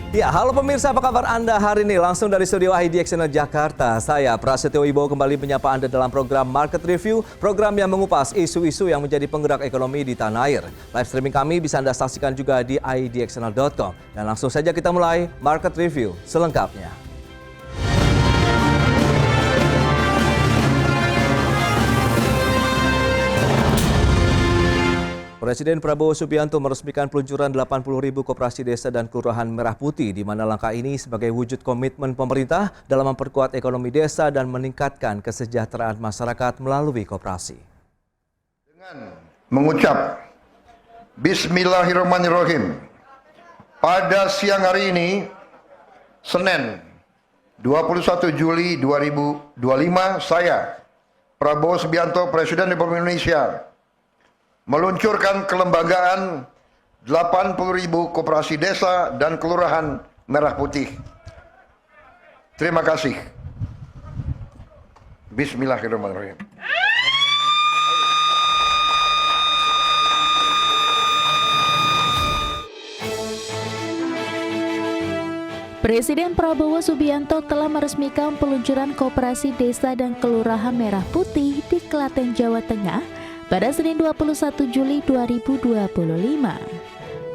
Ya, halo pemirsa, apa kabar Anda hari ini? Langsung dari studio IDX Jakarta, saya Prasetyo Wibowo kembali menyapa Anda dalam program Market Review, program yang mengupas isu-isu yang menjadi penggerak ekonomi di tanah air. Live streaming kami bisa Anda saksikan juga di idxnl.com. Dan langsung saja kita mulai Market Review selengkapnya. Presiden Prabowo Subianto meresmikan peluncuran 80.000 koperasi desa dan kelurahan Merah Putih, di mana langkah ini sebagai wujud komitmen pemerintah dalam memperkuat ekonomi desa dan meningkatkan kesejahteraan masyarakat melalui koperasi. Dengan mengucap Bismillahirrahmanirrahim, pada siang hari ini, Senin 21 Juli 2025, saya, Prabowo Subianto, Presiden Republik Indonesia, meluncurkan kelembagaan 80.000 koperasi desa dan kelurahan Merah Putih. Terima kasih. Bismillahirrahmanirrahim. Presiden Prabowo Subianto telah meresmikan peluncuran koperasi desa dan kelurahan Merah Putih di Klaten, Jawa Tengah pada Senin 21 Juli 2025.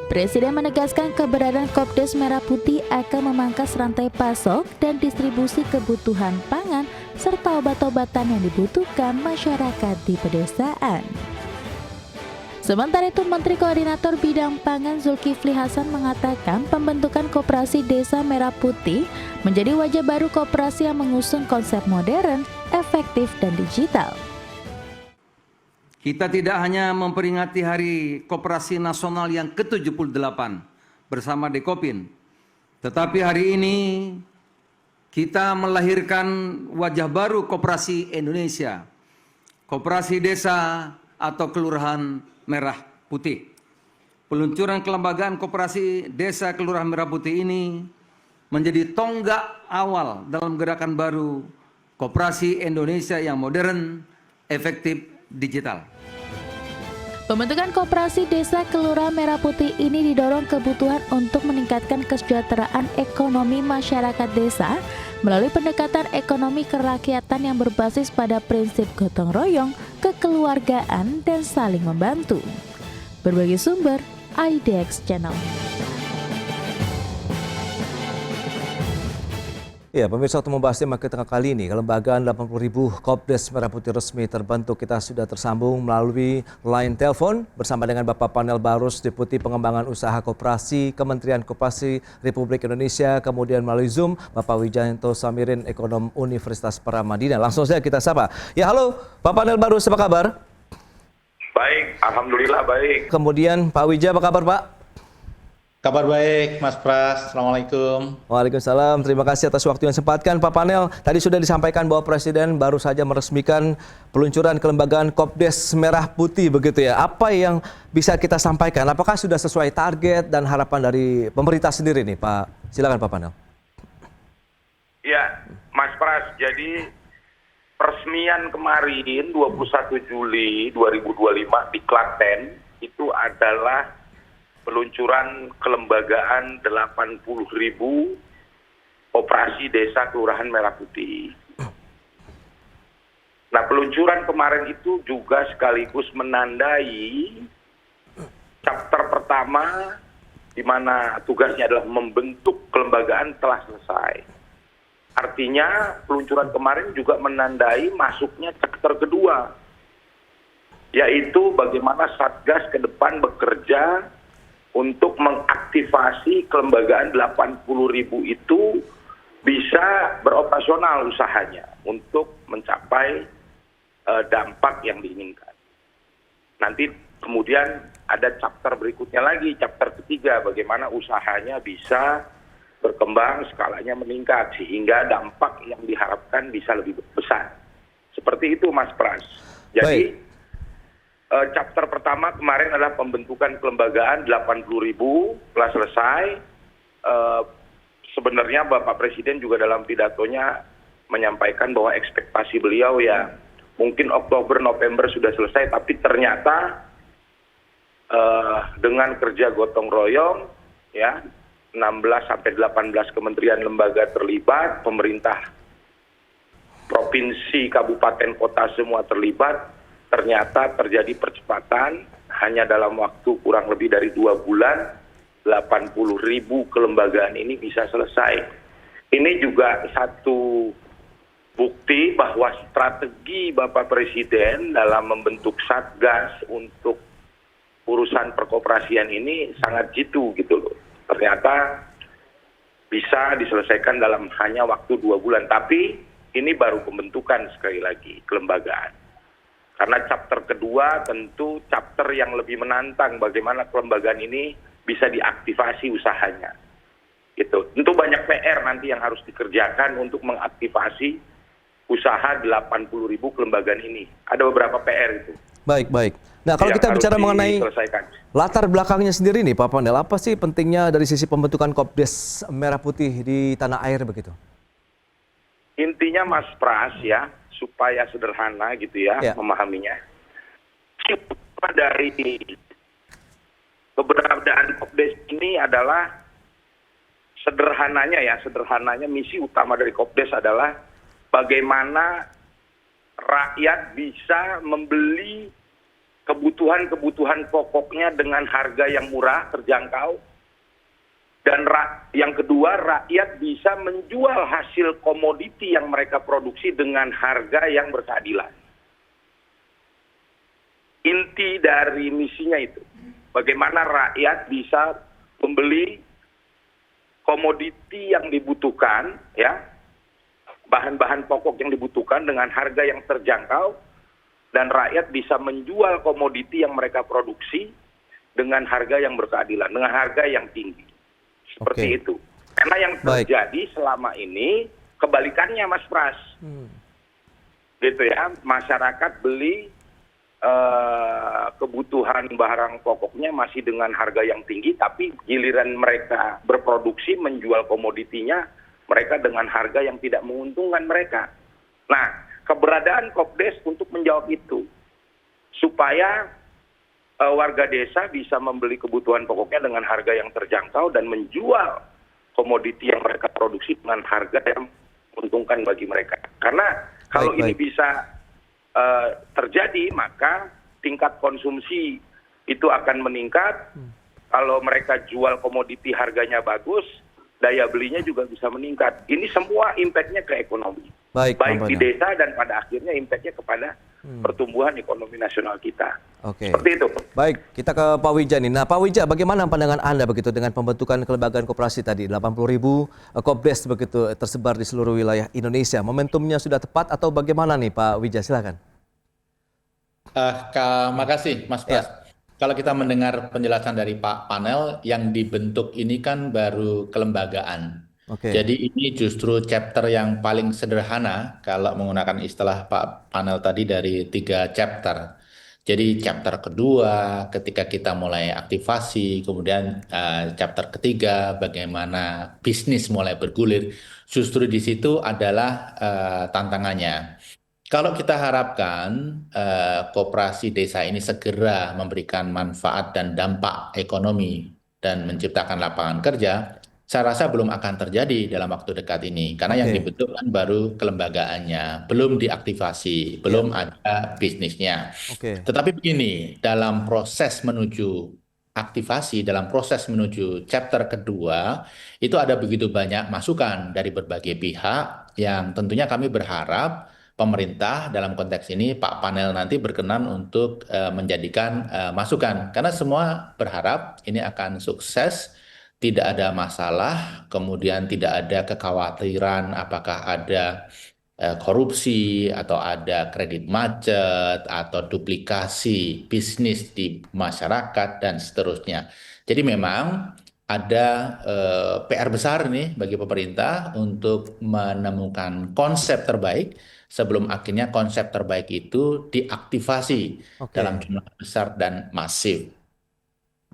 Presiden menegaskan keberadaan Kopdes Merah Putih akan memangkas rantai pasok dan distribusi kebutuhan pangan serta obat-obatan yang dibutuhkan masyarakat di pedesaan. Sementara itu, Menteri Koordinator Bidang Pangan Zulkifli Hasan mengatakan pembentukan Koperasi Desa Merah Putih menjadi wajah baru koperasi yang mengusung konsep modern, efektif, dan digital. Kita tidak hanya memperingati Hari Koperasi Nasional yang ke-78 bersama Dekopin, tetapi hari ini kita melahirkan wajah baru Koperasi Indonesia, Koperasi Desa atau Kelurahan Merah Putih. Peluncuran kelembagaan Koperasi Desa Kelurahan Merah Putih ini menjadi tonggak awal dalam gerakan baru Koperasi Indonesia yang modern, efektif, digital. Pembentukan Koperasi Desa Kelurahan Merah Putih ini didorong kebutuhan untuk meningkatkan kesejahteraan ekonomi masyarakat desa melalui pendekatan ekonomi kerakyatan yang berbasis pada prinsip gotong royong, kekeluargaan, dan saling membantu. Berbagai sumber, IDX Channel. Ya, pemirsa, untuk membahasnya Market Tengah kali ini, kelembagaan 80.000 Kopdes Merah Putih resmi terbentuk. Kita sudah tersambung melalui line telepon bersama dengan Bapak Panel Barus, Deputi Pengembangan Usaha Koperasi, Kementerian Koperasi Republik Indonesia, kemudian melalui Zoom, Bapak Wijayanto Samirin, Ekonom Universitas Paramadina. Langsung saja kita sapa. Ya, halo Pak Panel Barus, apa kabar? Baik, alhamdulillah baik. Kemudian Pak Wija, apa kabar Pak? Kabar baik, Mas Pras. Assalamualaikum. Waalaikumsalam. Terima kasih atas waktu yang sempatkan, Pak Panel. Tadi sudah disampaikan bahwa Presiden baru saja meresmikan peluncuran kelembagaan Kopdes Merah Putih, begitu ya. Apa yang bisa kita sampaikan? Apakah sudah sesuai target dan harapan dari pemerintah sendiri nih, Pak? Silakan, Pak Panel. Ya, Mas Pras. Jadi peresmian kemarin 21 Juli 2025 di Klaten itu adalah peluncuran kelembagaan 80.000 Koperasi Desa Kelurahan Merah Putih. Nah, peluncuran kemarin itu juga sekaligus menandai chapter pertama di mana tugasnya adalah membentuk kelembagaan telah selesai. Artinya peluncuran kemarin juga menandai masuknya chapter kedua, yaitu bagaimana Satgas ke depan bekerja untuk mengaktifasi kelembagaan 80.000 itu bisa beroperasional usahanya untuk mencapai dampak yang diinginkan. Nanti kemudian ada chapter berikutnya lagi, chapter ketiga, bagaimana usahanya bisa berkembang, skalanya meningkat, sehingga dampak yang diharapkan bisa lebih besar. Seperti itu, Mas Pras. Jadi, chapter pertama kemarin adalah pembentukan kelembagaan 80.000 telah selesai. Sebenarnya Bapak Presiden juga dalam pidatonya menyampaikan bahwa ekspektasi beliau ya mungkin Oktober November sudah selesai, tapi ternyata dengan kerja gotong royong ya sampai 18 kementerian lembaga terlibat, pemerintah provinsi, kabupaten, kota semua terlibat. Ternyata terjadi percepatan, hanya dalam waktu kurang lebih dari 2 bulan, 80.000 kelembagaan ini bisa selesai. Ini juga satu bukti bahwa strategi Bapak Presiden dalam membentuk Satgas untuk urusan perkoperasian ini sangat jitu gitu loh. Ternyata bisa diselesaikan dalam hanya waktu 2 bulan. Tapi ini baru pembentukan sekali lagi kelembagaan. Karena chapter kedua tentu chapter yang lebih menantang bagaimana kelembagaan ini bisa diaktifasi usahanya. Gitu. Tentu banyak PR nanti yang harus dikerjakan untuk mengaktifasi usaha 80.000 kelembagaan ini. Ada beberapa PR itu. Baik. Nah, kalau kita bicara mengenai latar belakangnya sendiri nih Pak Panel, apa sih pentingnya dari sisi pembentukan Kopdes Merah Putih di tanah air begitu? Intinya Mas Pras ya, supaya sederhana gitu ya, memahaminya. Dari keberadaan Kopdes ini adalah sederhananya misi utama dari Kopdes adalah bagaimana rakyat bisa membeli kebutuhan pokoknya dengan harga yang murah, terjangkau. Dan yang kedua, rakyat bisa menjual hasil komoditi yang mereka produksi dengan harga yang berkeadilan. Inti dari misinya itu, bagaimana rakyat bisa membeli komoditi yang dibutuhkan, ya, bahan-bahan pokok yang dibutuhkan dengan harga yang terjangkau, dan rakyat bisa menjual komoditi yang mereka produksi dengan harga yang berkeadilan, dengan harga yang tinggi. Seperti itu. Karena yang terjadi selama ini kebalikannya Mas Pras. Gitu ya, masyarakat beli kebutuhan barang pokoknya masih dengan harga yang tinggi, tapi giliran mereka berproduksi menjual komoditinya mereka dengan harga yang tidak menguntungkan mereka. Nah, keberadaan Kopdes untuk menjawab itu, supaya warga desa bisa membeli kebutuhan pokoknya dengan harga yang terjangkau dan menjual komoditi yang mereka produksi dengan harga yang menguntungkan bagi mereka. Karena kalau ini bisa terjadi, maka tingkat konsumsi itu akan meningkat. Kalau mereka jual komoditi harganya bagus, daya belinya juga bisa meningkat. Ini semua impact-nya ke ekonomi. Baik di desa dan pada akhirnya impact-nya kepada pertumbuhan ekonomi nasional kita. Seperti itu. Baik, kita ke Pak Wija nih. Nah, Pak Wija, bagaimana pandangan Anda begitu dengan pembentukan kelembagaan koperasi tadi, 80.000 Kopdes begitu tersebar di seluruh wilayah Indonesia. Momentumnya sudah tepat atau bagaimana nih Pak Wija? Silakan. Makasih Mas Pras. Kalau kita mendengar penjelasan dari Pak Panel, yang dibentuk ini kan baru kelembagaan. Jadi ini justru chapter yang paling sederhana kalau menggunakan istilah Pak Panel tadi dari 3 chapter. Jadi chapter kedua ketika kita mulai aktivasi, kemudian chapter ketiga bagaimana bisnis mulai bergulir, justru di situ adalah tantangannya. Kalau kita harapkan koperasi desa ini segera memberikan manfaat dan dampak ekonomi dan menciptakan lapangan kerja, saya rasa belum akan terjadi dalam waktu dekat ini. Karena yang dibentuk kan baru kelembagaannya, belum diaktifasi, belum ada bisnisnya. Tetapi begini, dalam proses menuju aktivasi, dalam proses menuju chapter kedua, itu ada begitu banyak masukan dari berbagai pihak yang tentunya kami berharap pemerintah dalam konteks ini Pak Panel nanti berkenan untuk menjadikan masukan. Karena semua berharap ini akan sukses, tidak ada masalah, kemudian tidak ada kekhawatiran apakah ada korupsi atau ada kredit macet atau duplikasi bisnis di masyarakat dan seterusnya. Jadi memang ada PR besar nih bagi pemerintah untuk menemukan konsep terbaik sebelum akhirnya konsep terbaik itu diaktifasi dalam jumlah besar dan masif.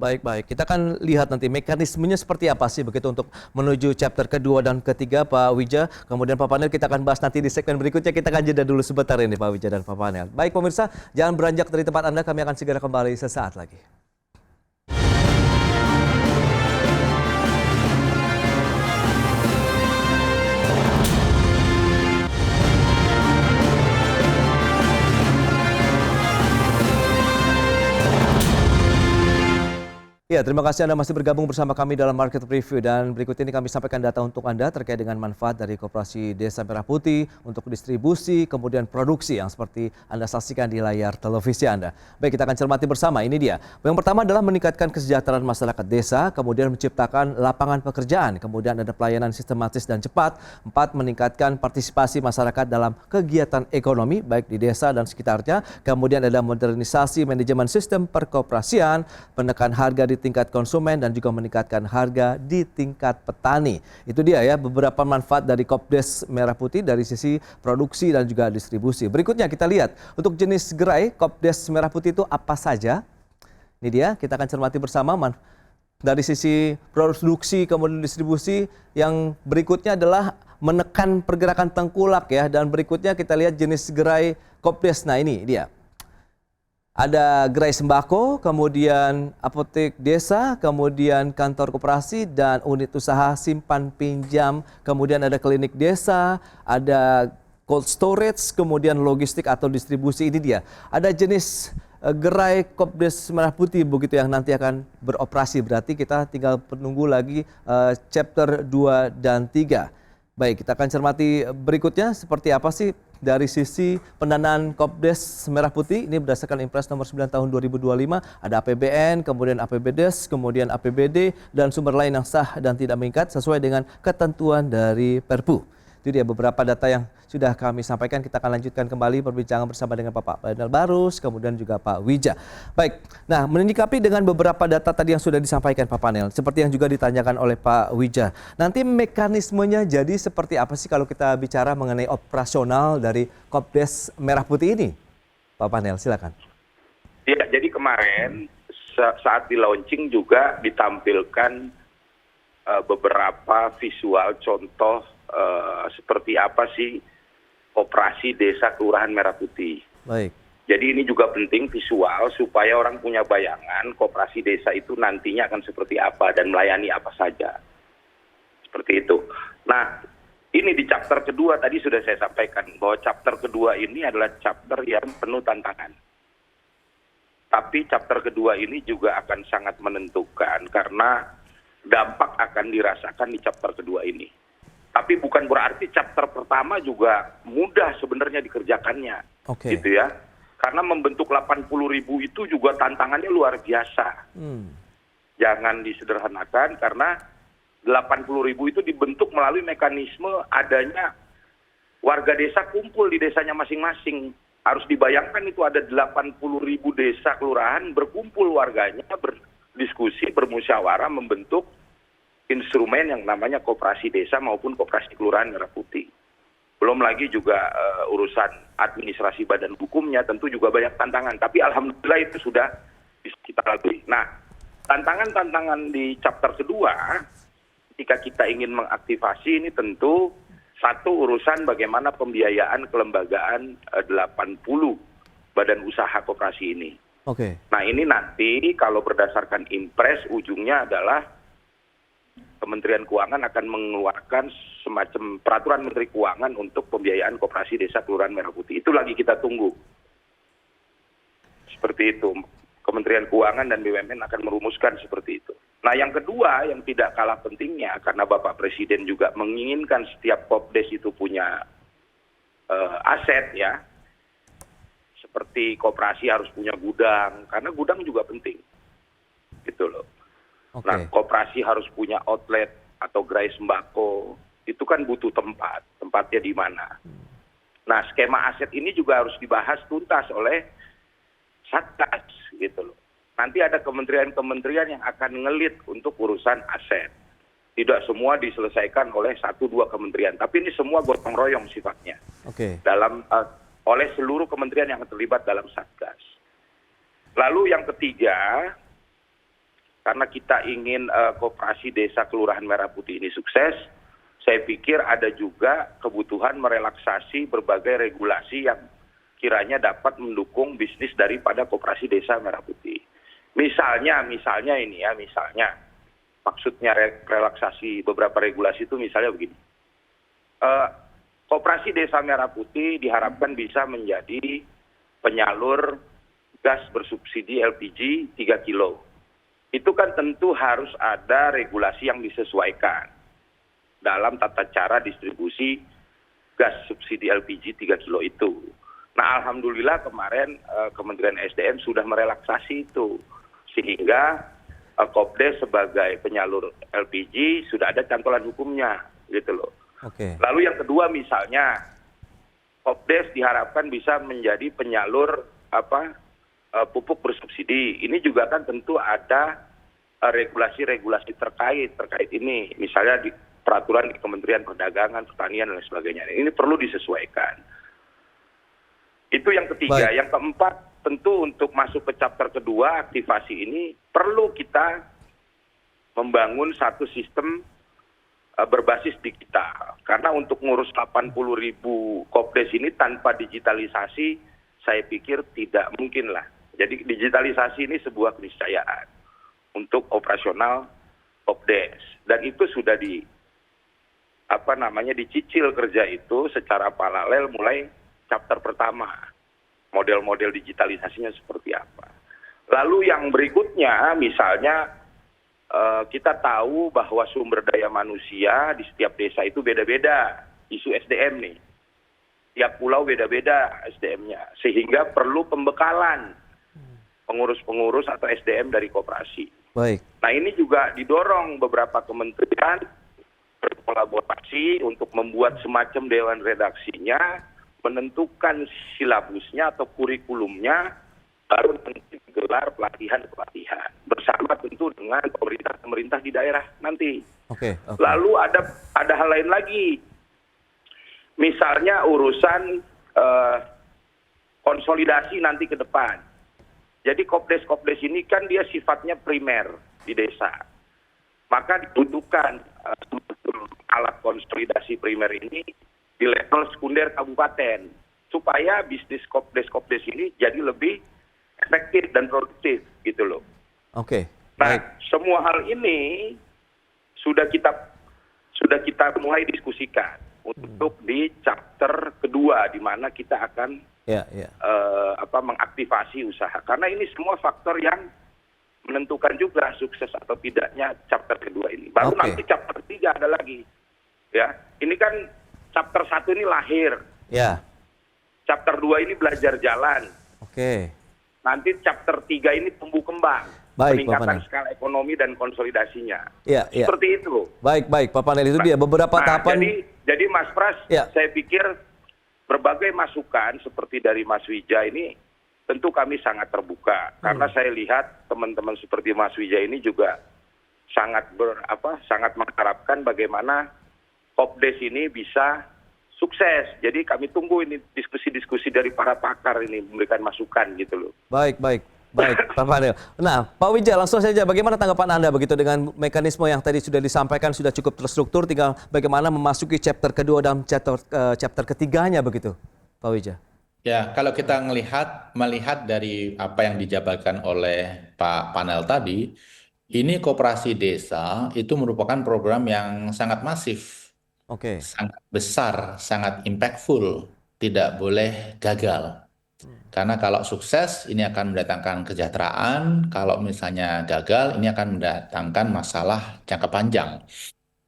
Baik. Kita akan lihat nanti mekanismenya seperti apa sih begitu untuk menuju chapter kedua dan ketiga Pak Wija. Kemudian Pak Panel kita akan bahas nanti di segmen berikutnya. Kita akan jeda dulu sebentar ini Pak Wija dan Pak Panel. Baik pemirsa, jangan beranjak dari tempat Anda. Kami akan segera kembali sesaat lagi. Ya, terima kasih Anda masih bergabung bersama kami dalam Market Review, dan berikut ini kami sampaikan data untuk Anda terkait dengan manfaat dari Koperasi Desa Merah Putih untuk distribusi kemudian produksi yang seperti Anda saksikan di layar televisi Anda. Baik, kita akan cermati bersama. Ini dia. Yang pertama adalah meningkatkan kesejahteraan masyarakat desa, kemudian menciptakan lapangan pekerjaan, kemudian ada pelayanan sistematis dan cepat. 4, meningkatkan partisipasi masyarakat dalam kegiatan ekonomi baik di desa dan sekitarnya. Kemudian ada modernisasi manajemen sistem perkoperasian, menekan harga di tingkat konsumen dan juga meningkatkan harga di tingkat petani. Itu dia ya beberapa manfaat dari Kopdes Merah Putih dari sisi produksi dan juga distribusi. Berikutnya kita lihat untuk jenis gerai Kopdes Merah Putih itu apa saja. Ini dia, kita akan cermati bersama dari sisi produksi kemudian distribusi. Yang berikutnya adalah menekan pergerakan tengkulak ya, dan berikutnya kita lihat jenis gerai Kopdes. Nah, ini dia. Ada gerai sembako, kemudian apotek desa, kemudian kantor koperasi dan unit usaha simpan pinjam, kemudian ada klinik desa, ada cold storage, kemudian logistik atau distribusi. Ini dia. Ada jenis gerai Kopdes Merah Putih begitu yang nanti akan beroperasi. Berarti kita tinggal menunggu lagi chapter 2 dan 3. Baik, kita akan cermati berikutnya seperti apa sih dari sisi pendanaan Kopdes Merah Putih. Ini berdasarkan Impres nomor 9 tahun 2025, ada APBN, kemudian APBDes, kemudian APBD, dan sumber lain yang sah dan tidak mengikat sesuai dengan ketentuan dari Perpu. Itu dia beberapa data yang sudah kami sampaikan. Kita akan lanjutkan kembali perbincangan bersama dengan Bapak Panel Barus, kemudian juga Pak Wija. Baik, nah menyikapi dengan beberapa data tadi yang sudah disampaikan Pak Panel, seperti yang juga ditanyakan oleh Pak Wija. Nanti mekanismenya jadi seperti apa sih kalau kita bicara mengenai operasional dari Kopdes Merah Putih ini? Pak Panel, silakan. Ya, jadi kemarin saat di launching juga ditampilkan beberapa visual contoh seperti apa sih operasi desa kelurahan Merah Putih. Baik. Jadi ini juga penting visual supaya orang punya bayangan koperasi desa itu nantinya akan seperti apa dan melayani apa saja. Seperti itu. Nah, ini di chapter kedua tadi sudah saya sampaikan bahwa chapter kedua ini adalah chapter yang penuh tantangan. Tapi chapter kedua ini juga akan sangat menentukan karena dampak akan dirasakan di chapter kedua ini. Tapi bukan berarti chapter pertama juga mudah sebenarnya dikerjakannya. Oke. Gitu ya. Karena membentuk 80.000 itu juga tantangannya luar biasa. Jangan disederhanakan karena 80.000 itu dibentuk melalui mekanisme adanya warga desa kumpul di desanya masing-masing. Harus dibayangkan itu ada 80.000 desa kelurahan berkumpul warganya, berdiskusi, bermusyawarah membentuk instrumen yang namanya koperasi desa maupun koperasi kelurahan Merah Putih. Belum lagi juga urusan administrasi badan hukumnya tentu juga banyak tantangan. Tapi alhamdulillah itu sudah bisa kita lalui. Nah, tantangan-tantangan di chapter kedua, jika kita ingin mengaktifasi ini tentu satu urusan bagaimana pembiayaan kelembagaan 80 badan usaha koperasi ini. Oke. Nah, ini nanti kalau berdasarkan Impres ujungnya adalah Kementerian Keuangan akan mengeluarkan semacam peraturan Menteri Keuangan untuk pembiayaan koperasi desa kelurahan Merah Putih. Itu lagi kita tunggu. Seperti itu. Kementerian Keuangan dan BUMN akan merumuskan seperti itu. Nah, yang kedua yang tidak kalah pentingnya karena Bapak Presiden juga menginginkan setiap Kopdes itu punya aset ya. Seperti koperasi harus punya gudang karena gudang juga penting. Gitu loh. Oke. Nah, koperasi harus punya outlet atau gerai sembako. Itu kan butuh tempat. Tempatnya di mana? Nah, skema aset ini juga harus dibahas tuntas oleh Satgas gitu loh. Nanti ada kementerian-kementerian yang akan ngelit untuk urusan aset. Tidak semua diselesaikan oleh 1-2 kementerian, tapi ini semua gotong royong sifatnya. Oke. Dalam oleh seluruh kementerian yang terlibat dalam Satgas. Lalu yang ketiga, karena kita ingin koperasi desa kelurahan Merah Putih ini sukses, saya pikir ada juga kebutuhan merelaksasi berbagai regulasi yang kiranya dapat mendukung bisnis daripada koperasi desa Merah Putih. Misalnya ini ya, maksudnya relaksasi beberapa regulasi itu misalnya begini. Koperasi desa Merah Putih diharapkan bisa menjadi penyalur gas bersubsidi LPG 3 kilo. itu kan tentu harus ada regulasi yang disesuaikan dalam tata cara distribusi gas subsidi LPG 3 kilo itu. Nah, alhamdulillah kemarin Kementerian SDM sudah merelaksasi itu, sehingga Kopdes sebagai penyalur LPG sudah ada cantolan hukumnya, gitu loh. Oke. Lalu yang kedua misalnya, Kopdes diharapkan bisa menjadi penyalur pupuk bersubsidi. Ini juga kan tentu ada regulasi-regulasi terkait ini, misalnya di peraturan di Kementerian Perdagangan, Pertanian dan sebagainya. Ini perlu disesuaikan. Itu yang ketiga. Baik. Yang keempat, tentu untuk masuk ke chapter kedua aktivasi ini perlu kita membangun satu sistem berbasis digital. Karena untuk ngurus 80.000 Kopdes ini tanpa digitalisasi, saya pikir tidak mungkin lah. Jadi digitalisasi ini sebuah keniscayaan untuk operasional Kopdes. Dan itu sudah dicicil kerja itu secara paralel mulai chapter pertama. Model-model digitalisasinya seperti apa. Lalu yang berikutnya misalnya kita tahu bahwa sumber daya manusia di setiap desa itu beda-beda. Isu SDM nih. Tiap pulau beda-beda SDM-nya. Sehingga perlu pembekalan pengurus-pengurus atau SDM dari koperasi. Baik. Nah, ini juga didorong beberapa kementerian berkolaborasi untuk membuat semacam dewan redaksinya, menentukan silabusnya atau kurikulumnya, baru nanti gelar pelatihan-pelatihan bersama tentu dengan pemerintah di daerah nanti. Oke. Lalu ada hal lain lagi, misalnya urusan konsolidasi nanti ke depan. Jadi Kopdes ini kan dia sifatnya primer di desa, maka dibutuhkan alat konsolidasi primer ini di level sekunder kabupaten supaya bisnis Kopdes ini jadi lebih efektif dan produktif gitu loh. Oke. Nah, Baik. semua hal ini sudah kita mulai diskusikan untuk di chapter kedua di mana kita akan mengaktifasi usaha. Karena ini semua faktor yang menentukan juga sukses atau tidaknya chapter kedua ini. Baru nanti chapter 3 ada lagi. Ya, ini kan chapter 1 ini lahir. Ya. Chapter 2 ini belajar jalan. Oke. Nanti chapter 3 ini tumbuh kembang. Baik, Peningkatan Pak skala ekonomi dan konsolidasinya. Ya. Seperti itu. Baik, Pak Panel, itu dia beberapa tahapan. Jadi Mas Pras, saya pikir berbagai masukan seperti dari Mas Wija ini tentu kami sangat terbuka. Karena saya lihat teman-teman seperti Mas Wija ini juga sangat mengharapkan bagaimana Kopdes ini bisa sukses. Jadi kami tunggu ini diskusi-diskusi dari para pakar ini memberikan masukan gitu loh. Baik, Pak Panel. Nah, Pak Wija, langsung saja bagaimana tanggapan Anda begitu dengan mekanisme yang tadi sudah disampaikan sudah cukup terstruktur, tinggal bagaimana memasuki chapter kedua dan chapter ketiganya begitu, Pak Wija? Ya, kalau kita melihat dari apa yang dijabarkan oleh Pak Panel tadi, ini koperasi desa itu merupakan program yang sangat masif, sangat besar, sangat impactful, tidak boleh gagal. Karena kalau sukses ini akan mendatangkan kesejahteraan, kalau misalnya gagal ini akan mendatangkan masalah jangka panjang.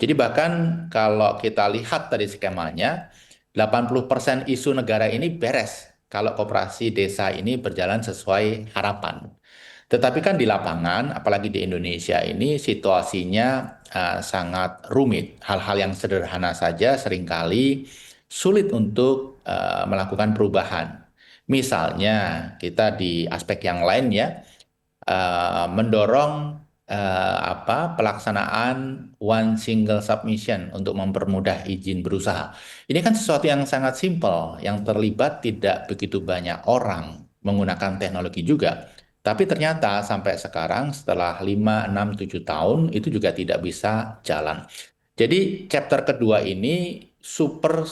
Jadi bahkan kalau kita lihat tadi skemanya, 80% isu negara ini beres kalau koperasi desa ini berjalan sesuai harapan. Tetapi kan di lapangan, apalagi di Indonesia ini situasinya sangat rumit. Hal-hal yang sederhana saja seringkali sulit untuk melakukan perubahan. Misalnya kita di aspek yang lain mendorong pelaksanaan one single submission untuk mempermudah izin berusaha. Ini kan sesuatu yang sangat simpel, yang terlibat tidak begitu banyak orang menggunakan teknologi juga. Tapi ternyata sampai sekarang setelah 5, 6, 7 tahun itu juga tidak bisa jalan. Jadi chapter kedua ini super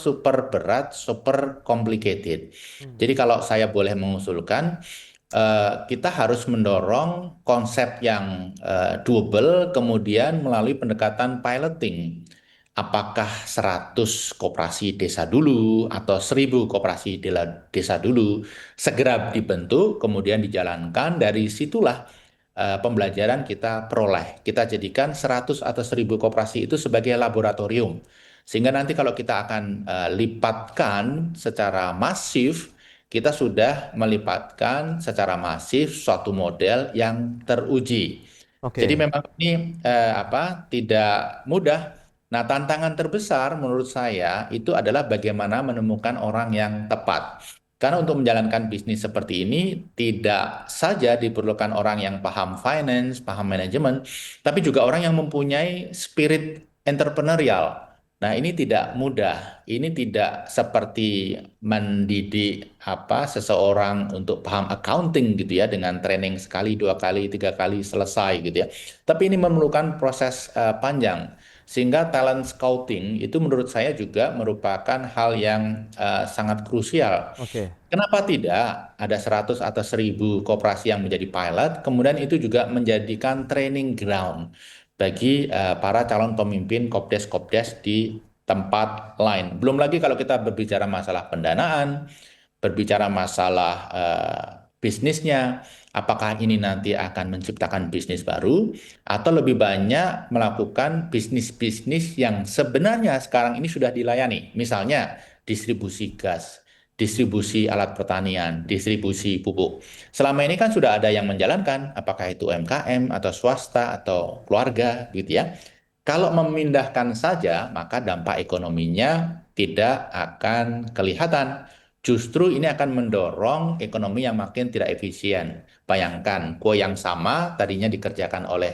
berat, super complicated. Jadi kalau saya boleh mengusulkan, kita harus mendorong konsep yang doable, kemudian melalui pendekatan piloting. Apakah 100 koperasi desa dulu atau 1000 koperasi desa dulu segera dibentuk, kemudian dijalankan. Dari situlah pembelajaran kita peroleh. Kita jadikan 100 atau 1000 koperasi itu sebagai laboratorium. Sehingga nanti kalau kita akan lipatkan secara masif, kita sudah melipatkan secara masif suatu model yang teruji. Jadi memang ini tidak mudah. Nah, tantangan terbesar menurut saya itu adalah bagaimana menemukan orang yang tepat. Karena untuk menjalankan bisnis seperti ini tidak saja diperlukan orang yang paham finance, paham manajemen, tapi juga orang yang mempunyai spirit entrepreneurial. Nah, ini tidak mudah. Ini tidak seperti mendidik seseorang untuk paham accounting gitu ya, dengan training sekali, 2 kali, 3 kali selesai gitu ya. Tapi ini memerlukan proses panjang. Sehingga talent scouting itu menurut saya juga merupakan hal yang sangat krusial. Kenapa tidak ada 100 atau 1000 koperasi yang menjadi pilot, kemudian itu juga menjadikan training ground bagi para calon pemimpin kopdes-kopdes di tempat lain. Belum lagi kalau kita berbicara masalah pendanaan, berbicara masalah bisnisnya, apakah ini nanti akan menciptakan bisnis baru, atau lebih banyak melakukan bisnis-bisnis yang sebenarnya sekarang ini sudah dilayani. Misalnya distribusi gas, distribusi alat pertanian, distribusi pupuk. Selama ini kan sudah ada yang menjalankan, apakah itu UMKM atau swasta atau keluarga gitu ya. Kalau memindahkan saja, maka dampak ekonominya tidak akan kelihatan. Justru ini akan mendorong ekonomi yang makin tidak efisien. Bayangkan, kue yang sama tadinya dikerjakan oleh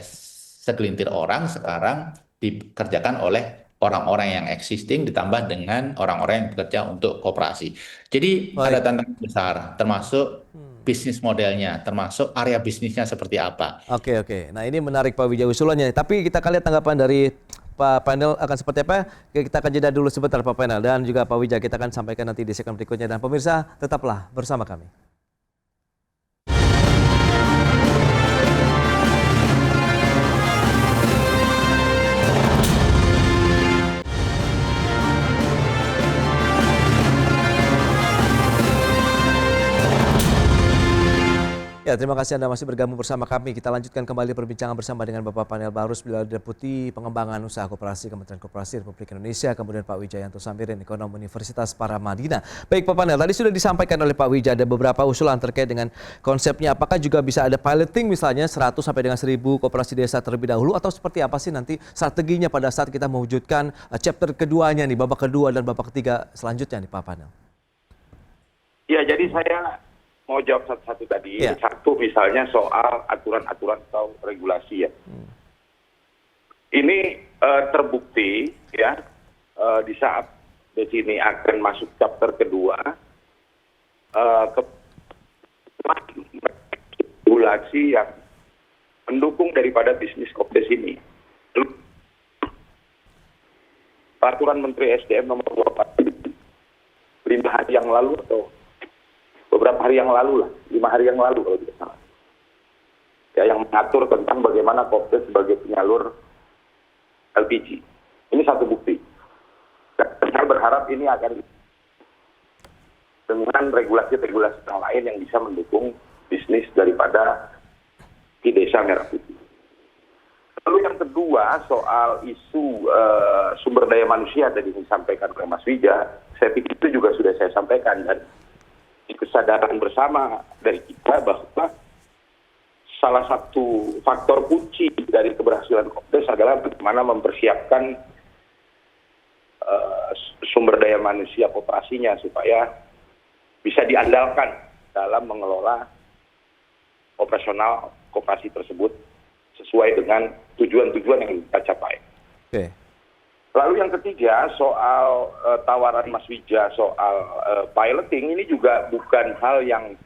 segelintir orang, sekarang dikerjakan oleh orang-orang yang existing ditambah dengan orang-orang yang bekerja untuk koperasi. Jadi ada tantangan besar, termasuk bisnis modelnya, termasuk area bisnisnya seperti apa. Oke. Nah, ini menarik Pak Wijaya usulannya. Tapi kita akan lihat tanggapan dari Pak Panel akan seperti apa. Kita akan jeda dulu sebentar Pak Panel, dan juga Pak Wijaya kita akan sampaikan nanti di segmen berikutnya. Dan pemirsa, tetaplah bersama kami. Ya, terima kasih Anda masih bergabung bersama kami. Kita lanjutkan kembali perbincangan bersama dengan Bapak Panel Barus, beliau Deputi Pengembangan Usaha Koperasi Kementerian Koperasi Republik Indonesia, kemudian Pak Wijayanto Samirin, Ekonom Universitas Paramadina. Baik Pak Panel, tadi sudah disampaikan oleh Pak Wijaya ada beberapa usulan terkait dengan konsepnya. Apakah juga bisa ada piloting misalnya 100 sampai dengan 1000 koperasi desa terlebih dahulu, atau seperti apa sih nanti strateginya pada saat kita mewujudkan chapter keduanya nih, babak kedua dan babak ketiga selanjutnya nih Pak Panel? Ya, jadi saya mau jawab satu-satu tadi. Satu misalnya soal aturan-aturan atau regulasi ya. Ini terbukti ya di saat di sini akan masuk chapter kedua regulasi yang mendukung daripada bisnis kopdes ini. Peraturan Menteri SDM nomor 24 5 hari yang lalu atau beberapa hari yang lalu lah, 5 hari yang lalu kalau tidak salah. Ya, yang mengatur tentang bagaimana kopdes sebagai penyalur LPG. Ini satu bukti. Dan saya berharap ini akan dengan regulasi-regulasi yang lain yang bisa mendukung bisnis daripada di Desa Merah Putih. Lalu yang kedua soal isu sumber daya manusia tadi disampaikan oleh Mas Wija, saya pikir itu juga sudah saya sampaikan, dan kesadaran bersama dari kita bahwa salah satu faktor kunci dari keberhasilan kopdes adalah bagaimana mempersiapkan sumber daya manusia koperasinya supaya bisa diandalkan dalam mengelola operasional koperasi tersebut sesuai dengan tujuan-tujuan yang kita capai. Lalu yang ketiga soal tawaran Mas Wija soal piloting, ini juga bukan hal yang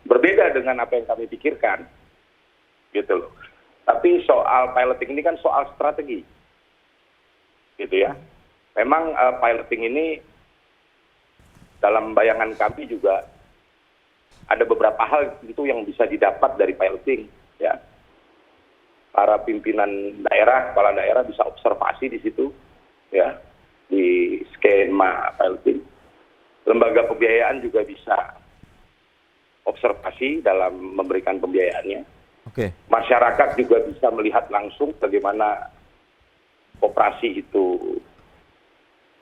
berbeda dengan apa yang kami pikirkan, gitu loh. Tapi soal piloting ini kan soal strategi, gitu ya. Memang piloting ini dalam bayangan kami juga ada beberapa hal itu yang bisa didapat dari piloting, ya. Para pimpinan daerah, kepala daerah bisa observasi di situ, ya, di skema piloting. Lembaga pembiayaan juga bisa observasi dalam memberikan pembiayaannya. Oke. Masyarakat juga bisa melihat langsung bagaimana koperasi itu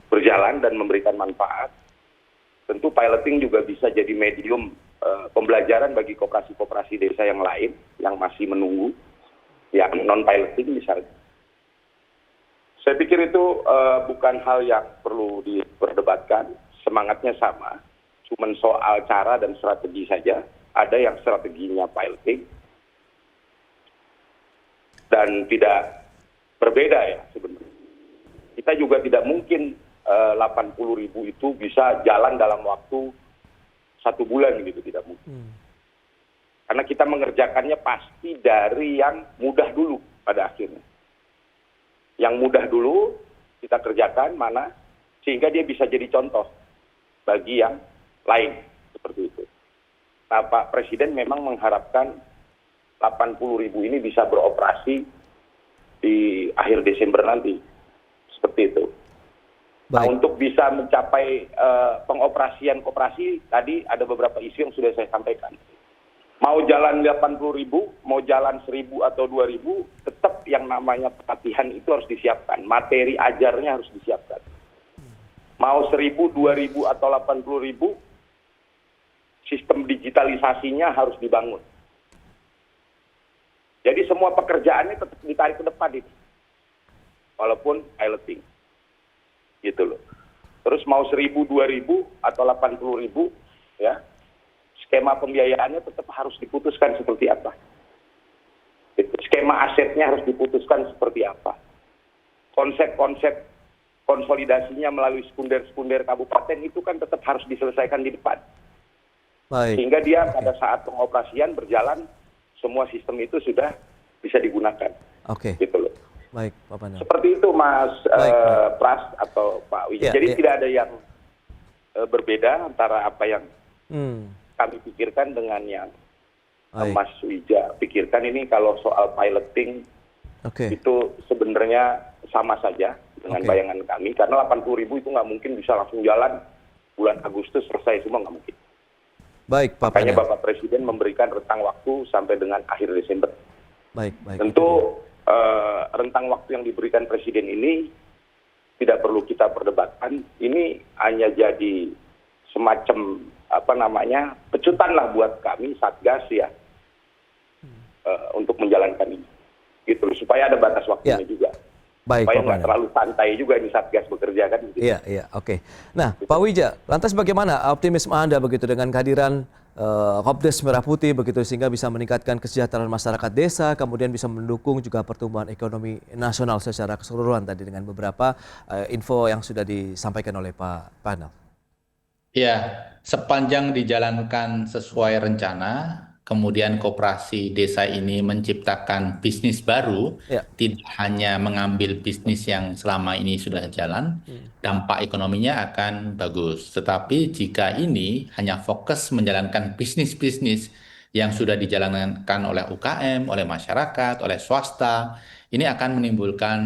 berjalan dan memberikan manfaat. Tentu piloting juga bisa jadi medium pembelajaran bagi koperasi-koperasi desa yang lain yang masih menunggu, yang non-piloting misalnya. Saya pikir itu bukan hal yang perlu diperdebatkan, semangatnya sama, cuman soal cara dan strategi saja. Ada yang strateginya piloting dan tidak berbeda ya sebenarnya. Kita juga tidak mungkin 80.000 itu bisa jalan dalam waktu 1 bulan gitu, tidak mungkin. Karena kita mengerjakannya pasti dari yang mudah dulu pada akhirnya. Yang mudah dulu kita kerjakan mana sehingga dia bisa jadi contoh bagi yang lain seperti itu. Nah, Pak Presiden memang mengharapkan 80.000 ini bisa beroperasi di akhir Desember nanti. Seperti itu. Nah, Baik. untuk bisa mencapai pengoperasian koperasi, tadi ada beberapa isu yang sudah saya sampaikan. Mau jalan 80.000, mau jalan 1.000 atau 2.000, tetap yang namanya pelatihan itu harus disiapkan. Materi ajarnya harus disiapkan. Mau 1.000, 2.000 atau 80.000, sistem digitalisasinya harus dibangun. Jadi semua pekerjaannya tetap ditarik ke depan itu. Walaupun piloting. Gitu loh. Terus mau 1.000, 2.000 atau 80.000, ya, skema pembiayaannya tetap harus diputuskan seperti apa. Skema asetnya harus diputuskan seperti apa. Konsep-konsep konsolidasinya melalui sekunder-sekunder kabupaten itu kan tetap harus diselesaikan di depan. Baik. Sehingga dia pada saat pengoperasian berjalan, semua sistem itu sudah bisa digunakan. Oke. Gitu loh. Baik, Pak Panel. Seperti itu Mas Baik. Pras atau Pak Wijaya. Ya, Jadi ya. tidak ada yang berbeda antara apa yang Hmm. kami pikirkan dengan yang Baik. Mas Wija pikirkan. Ini kalau soal piloting Oke. itu sebenarnya sama saja dengan Oke. bayangan kami. Karena 80.000 itu nggak mungkin bisa langsung jalan bulan Agustus selesai semua, nggak mungkin. Baik, Pak Makanya Panel. Bapak Presiden memberikan rentang waktu sampai dengan akhir Desember. Baik, baik. Tentu rentang waktu yang diberikan Presiden ini tidak perlu kita perdebatkan. Ini hanya jadi semacam pecutan lah buat kami Satgas ya untuk menjalankan ini. Gitu supaya ada batas waktunya Ya. juga. Baik, Supaya Pak nggak Panel. terlalu santai juga ini Satgas bekerja kan. Gitu. Iya, iya, oke. Nah, Pak Wija, lantas bagaimana optimisme Anda begitu dengan kehadiran Kopdes Merah Putih begitu sehingga bisa meningkatkan kesejahteraan masyarakat desa, kemudian bisa mendukung juga pertumbuhan ekonomi nasional secara keseluruhan tadi dengan beberapa info yang sudah disampaikan oleh Pak Panel. Ya, sepanjang dijalankan sesuai rencana, kemudian koperasi desa ini menciptakan bisnis baru, Ya. tidak hanya mengambil bisnis yang selama ini sudah jalan, dampak ekonominya akan bagus. Tetapi jika ini hanya fokus menjalankan bisnis-bisnis yang sudah dijalankan oleh UKM, oleh masyarakat, oleh swasta, ini akan menimbulkan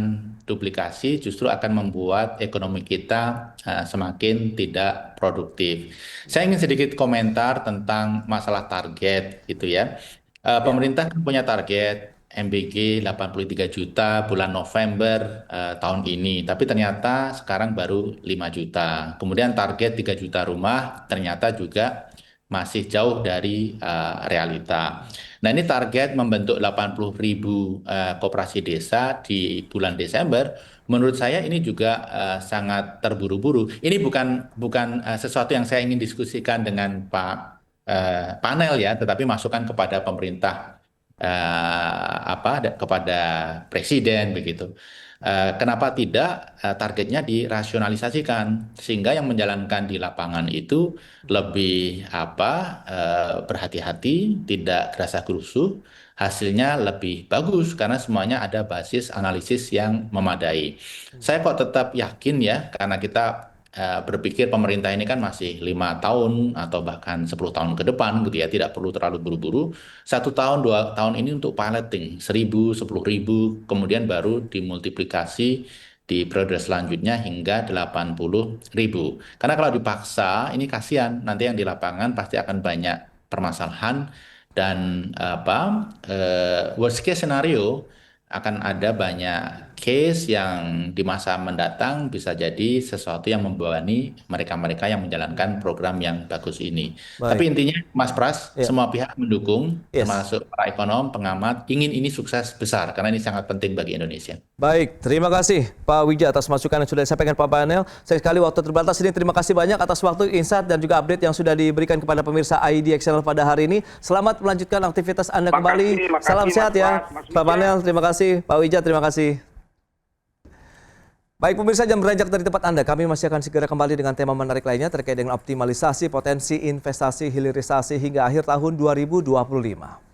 duplikasi, justru akan membuat ekonomi kita semakin tidak produktif. Saya ingin sedikit komentar tentang masalah target, gitu ya. Pemerintah kan punya target MBG 83 juta bulan November tahun ini, tapi ternyata sekarang baru 5 juta. Kemudian target 3 juta rumah ternyata juga masih jauh dari realita. Nah, ini target membentuk 80.000 koperasi desa di bulan Desember. Menurut saya ini juga sangat terburu-buru. Ini bukan sesuatu yang saya ingin diskusikan dengan Pak Panel ya, tetapi masukan kepada pemerintah kepada Presiden begitu. Kenapa tidak targetnya dirasionalisasikan sehingga yang menjalankan di lapangan itu lebih berhati-hati, tidak gerasa gerusuh, hasilnya lebih bagus karena semuanya ada basis analisis yang memadai. Saya kok tetap yakin ya, karena kita berpikir pemerintah ini kan masih 5 tahun atau bahkan 10 tahun ke depan gitu ya, tidak perlu terlalu buru-buru. 1 tahun, 2 tahun ini untuk piloting, 1.000, 10.000, kemudian baru dimultiplikasi di periode selanjutnya hingga 80.000. Karena kalau dipaksa, ini kasihan, nanti yang di lapangan pasti akan banyak permasalahan dan worst case scenario akan ada banyak case yang di masa mendatang bisa jadi sesuatu yang membebani mereka-mereka yang menjalankan program yang bagus ini. Baik. Tapi intinya, Mas Pras, Ya. semua pihak mendukung, Yes. termasuk para ekonom, pengamat, ingin ini sukses besar karena ini sangat penting bagi Indonesia. Baik, terima kasih Pak Wija atas masukan yang sudah disampaikan Pak Panel. Sayang sekali waktu terbatas ini, terima kasih banyak atas waktu, insight dan juga update yang sudah diberikan kepada pemirsa IDX Channel pada hari ini. Selamat melanjutkan aktivitas Anda kembali. Makasih, Salam sehat Mas ya. Pras, Mas Pak Wija. Panel, terima kasih. Pak Wija, terima kasih. Baik pemirsa, jangan beranjak dari tempat Anda. Kami masih akan segera kembali dengan tema menarik lainnya terkait dengan optimalisasi potensi investasi hilirisasi hingga akhir tahun 2025.